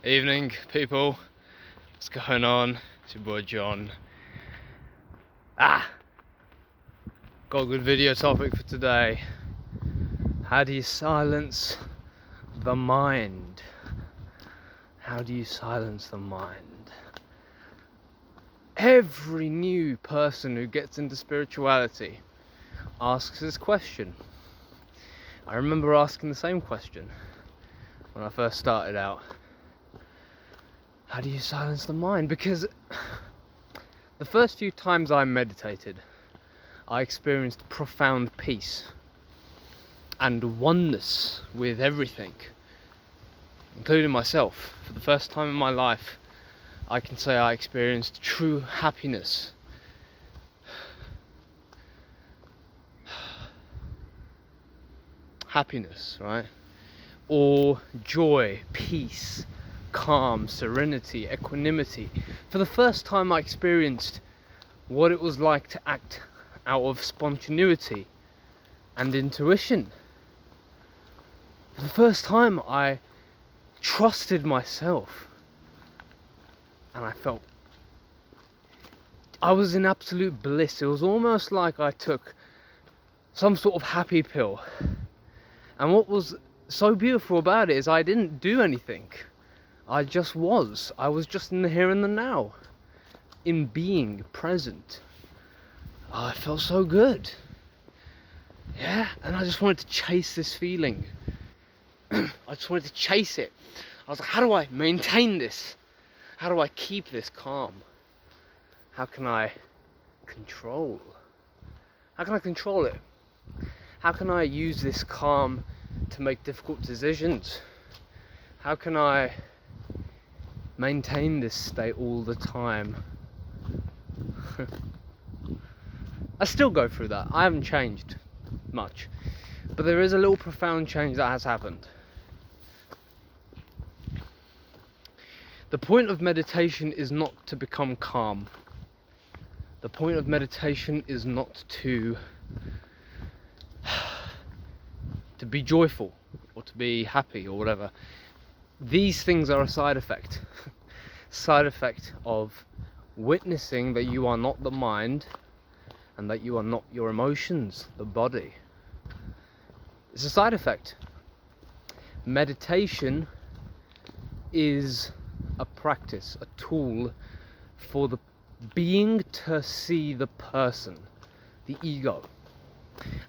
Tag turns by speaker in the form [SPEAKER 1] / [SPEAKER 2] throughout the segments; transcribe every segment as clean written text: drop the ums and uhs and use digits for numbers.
[SPEAKER 1] Evening, people. What's going on? It's your boy John. Got a good video topic for today. How do you silence the mind? How do you silence the mind? Every new person who gets into spirituality asks this question. I remember asking the same question when I first started out. How do you silence the mind? Because the first few times I meditated, I experienced profound peace and oneness with everything, including myself. For the first time in my life, I can say I experienced true happiness. Happiness, right? Or joy, peace, calm, serenity, equanimity. For the first time I experienced what it was like to act out of spontaneity and intuition. For the first time I trusted myself, and I felt I was in absolute bliss. It was almost like I took some sort of happy pill. And what was so beautiful about it is I didn't do anything. I just was. I was just in the here and the now, in being present. Oh, it felt so good. Yeah, and I just wanted to chase this feeling. I just wanted to chase it. I was like, how do I maintain this? How do I keep this calm? How can I control? How can I control it? How can I use this calm to make difficult decisions? How can I maintain this state all the time? I still go through that. I haven't changed much, but there is a little profound change that has happened. The point of meditation is not to become calm. The point of meditation is not to be joyful or to be happy or whatever. These things are a side effect. Side effect of witnessing that you are not the mind and that you are not your emotions, the body. It's a side effect. Meditation is a practice, a tool for the being to see the person, the ego,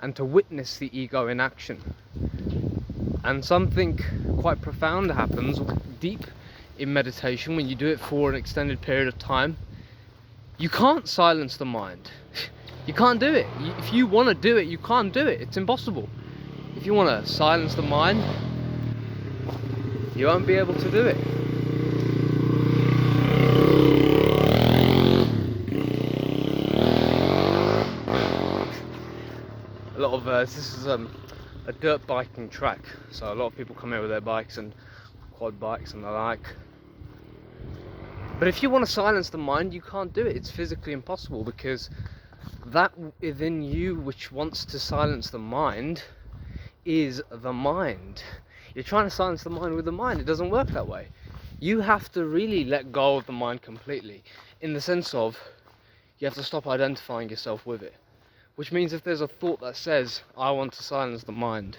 [SPEAKER 1] and to witness the ego in action. And something quite profound happens deep in meditation when you do it for an extended period of time. You can't silence the mind. You can't do it. If you want to do it, you can't do it. It's impossible. If you want to silence the mind, you won't be able to do it. A lot of this is a dirt biking track, so a lot of people come here with their bikes and quad bikes and the like. But if you want to silence the mind, you can't do it. It's physically impossible, because that within you which wants to silence the mind is the mind. You're trying to silence the mind with the mind. It doesn't work that way. You have to really let go of the mind completely, in the sense of you have to stop identifying yourself with it. Which means if there's a thought that says, I want to silence the mind,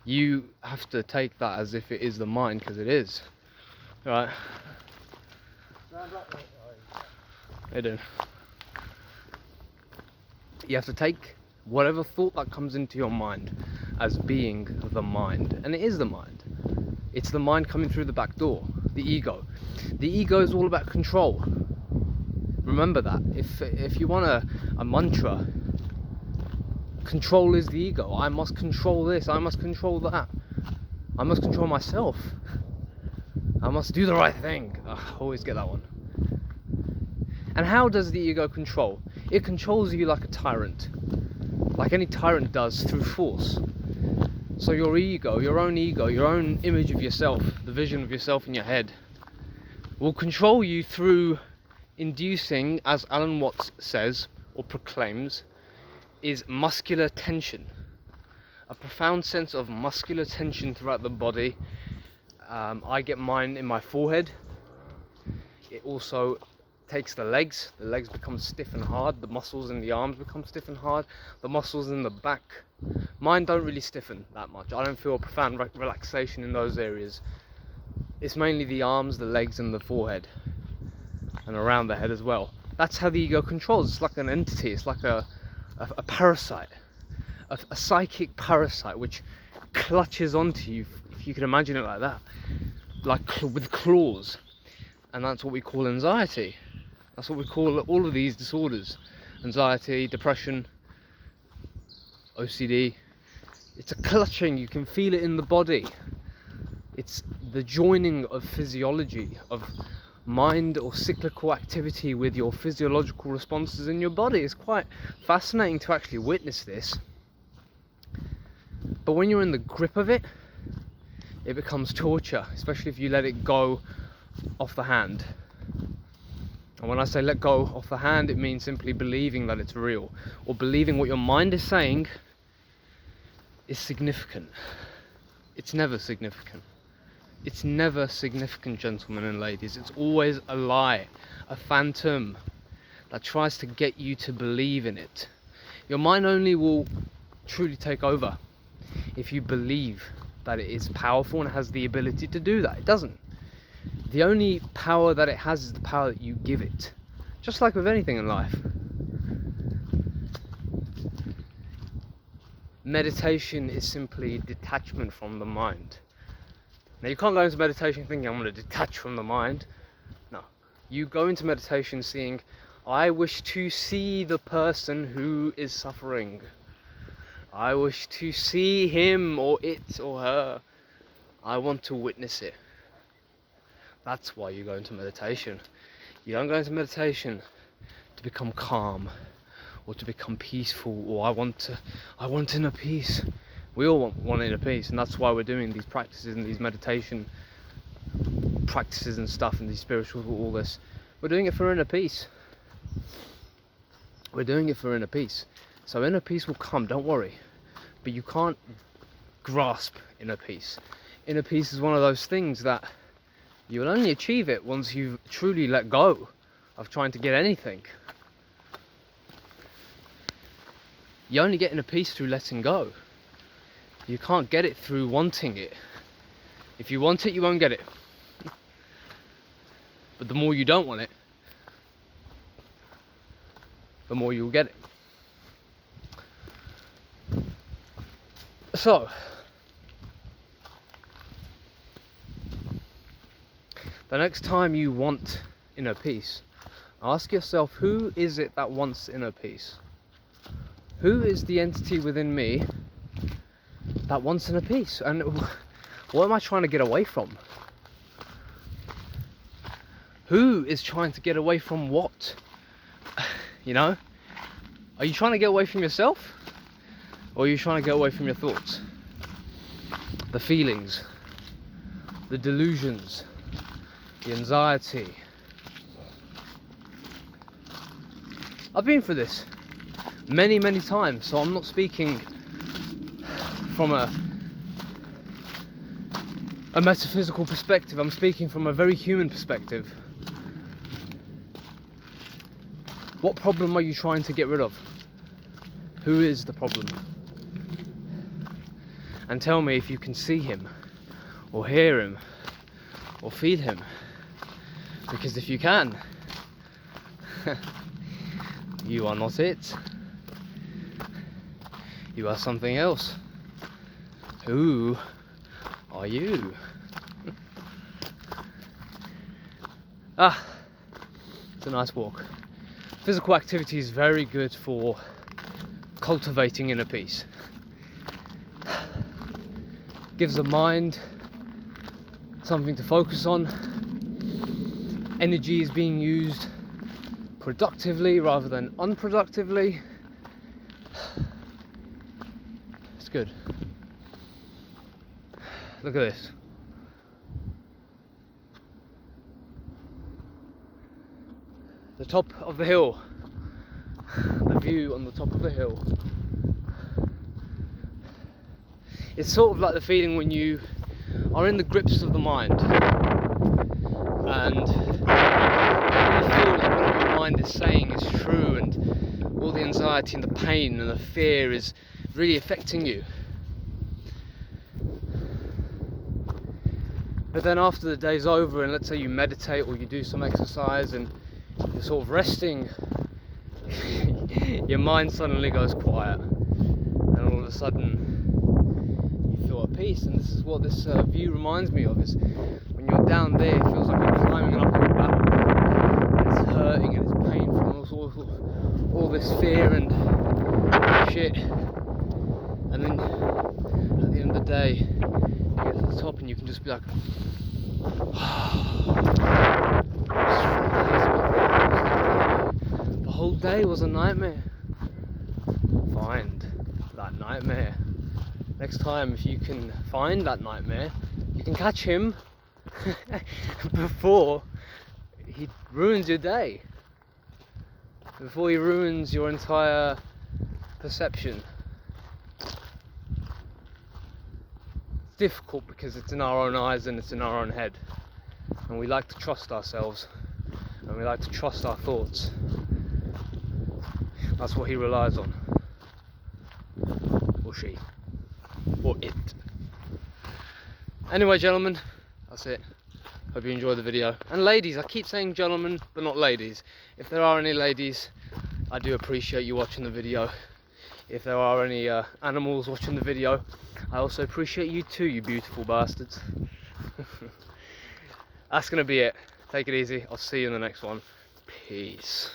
[SPEAKER 1] you have to take that as if it is the mind, because it is. Right? They do. You have to take whatever thought that comes into your mind as being the mind. And it is the mind. It's the mind coming through the back door, the ego. The ego is all about control. Remember that. If you want a mantra, control is the ego. I must control this, I must control that. I must control myself. I must do the right thing. I always get that one. And how does the ego control? It controls you like a tyrant. Like any tyrant does, through force. So your ego, your own image of yourself, the vision of yourself in your head, will control you through inducing, as Alan Watts says or proclaims, is muscular tension. A profound sense of muscular tension throughout the body, I get mine in my forehead. It also takes the legs become stiff and hard, the muscles in the arms become stiff and hard, the muscles in the back, mine don't really stiffen that much. I don't feel a profound relaxation in those areas. It's mainly the arms, the legs and the forehead, and around the head as well. That's how the ego controls. It's like an entity, it's like a parasite, a psychic parasite which clutches onto you, if you can imagine it like that, like with claws. And that's what we call anxiety. That's what we call all of these disorders: anxiety, depression, OCD. It's a clutching, you can feel it in the body. It's the joining of physiology, of mind or cyclical activity with your physiological responses in your body. It's quite fascinating to actually witness this. But when you're in the grip of it, it becomes torture, especially if you let it go off the hand. And when I say let go off the hand, it means simply believing that it's real, or believing what your mind is saying is significant. It's never significant. It's never significant, gentlemen and ladies. It's always a lie, a phantom that tries to get you to believe in it. Your mind only will truly take over if you believe that it is powerful and has the ability to do that. It doesn't. The only power that it has is the power that you give it. Just like with anything in life. Meditation is simply detachment from the mind. Now you can't go into meditation thinking I'm going to detach from the mind. No. You go into meditation seeing, I wish to see the person who is suffering. I wish to see him or it or her. I want to witness it. That's why you go into meditation. You don't go into meditation to become calm or to become peaceful, or I want inner peace. We all want inner peace, and that's why we're doing these practices and these meditation practices and stuff, and these spiritual, all this. We're doing it for inner peace. We're doing it for inner peace. So inner peace will come, don't worry. But you can't grasp inner peace. Inner peace is one of those things that you will only achieve it once you've truly let go of trying to get anything. You only get inner peace through letting go. You can't get it through wanting it. If you want it, you won't get it. But the more you don't want it, the more you'll get it. So, the next time you want inner peace, ask yourself, who is it that wants inner peace? Who is the entity within me that wants inner peace? And what am I trying to get away from? Who is trying to get away from what? You know? Are you trying to get away from yourself? Or are you trying to get away from your thoughts? The feelings, the delusions, the anxiety. I've been through this many times, so I'm not speaking from a metaphysical perspective. I'm speaking from a very human perspective. What problem are you trying to get rid of? Who is the problem? And tell me if you can see him, or hear him, or feel him. Because if you can, you are not it. You are something else. Who are you? It's a nice walk. Physical activity is very good for cultivating inner peace. Gives the mind something to focus on. Energy is being used productively rather than unproductively. It's good. Look at this. The top of the hill. The view on the top of the hill. It's sort of like the feeling when you are in the grips of the mind. And you feel like what your mind is saying is true, and all the anxiety and the pain and the fear is really affecting you. But then after the day's over, and let's say you meditate or you do some exercise and you're sort of resting, your mind suddenly goes quiet, and all of a sudden you feel at peace. And this is what this view reminds me of, is when you're down there, it feels like you're climbing an uphill battle. It's hurting and it's painful, all this fear and shit. And then at the end of the day, you get to the top and you can just be like, the whole day was a nightmare. Find that nightmare. Next time, if you can find that nightmare, you can catch him before he ruins your day, before he ruins your entire perception. It's difficult because it's in our own eyes and it's in our own head, and we like to trust ourselves and we like to trust our thoughts. That's what he relies on, or she, or it. Anyway, gentlemen, that's it. Hope you enjoyed the video. And ladies, I keep saying gentlemen, but not ladies. If there are any ladies, I do appreciate you watching the video. If there are any animals watching the video, I also appreciate you too, you beautiful bastards. That's gonna be it. Take it easy. I'll see you in the next one. Peace.